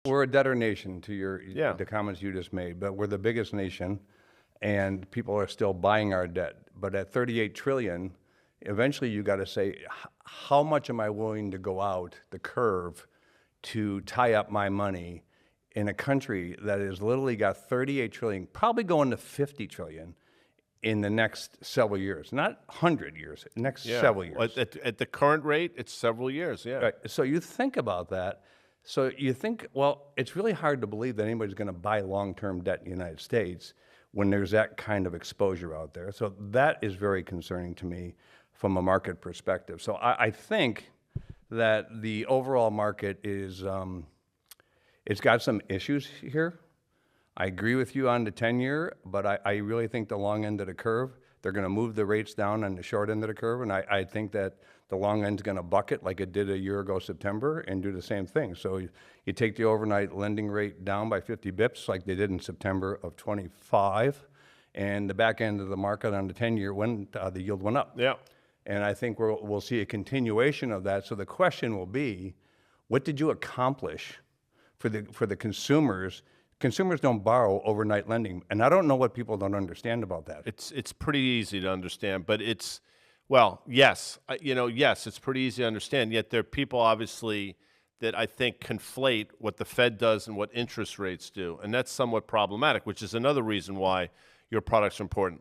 We're a debtor nation to Yeah. the comments you just made, but we're the biggest nation, and people are still buying our debt. But at 38 trillion, eventually you got to say, how much am I willing to go out the curve to tie up my money in a country that has literally got 38 trillion, probably going to 50 trillion in the next several years, not 100 years, next Yeah. several years. At the current rate, it's several years. Yeah. Right. So you think about that. So you think, well, it's really hard to believe that anybody's going to buy long-term debt in the United States when there's that kind of exposure out there. So that is very concerning to me from a market perspective. So I think that the overall market is, it's got some issues here. I agree with you on the 10-year, but I really think the long end of the curve, they're going to move the rates down on the short end of the curve, and I think that the long end's going to bucket like it did a year ago September and do the same thing. So you take the overnight lending rate down by 50 bips like they did in September of 25, and the back end of the market on the 10-year, the yield went up. Yeah. And I think we'll see a continuation of that. So the question will be, what did you accomplish for the consumers? Consumers don't borrow overnight lending, and I don't know what people don't understand about that. It's pretty easy to understand, but well, yes, yes, it's pretty easy to understand. Yet there are people obviously that I think conflate what the Fed does and what interest rates do, and that's somewhat problematic. Which is another reason why your products are important.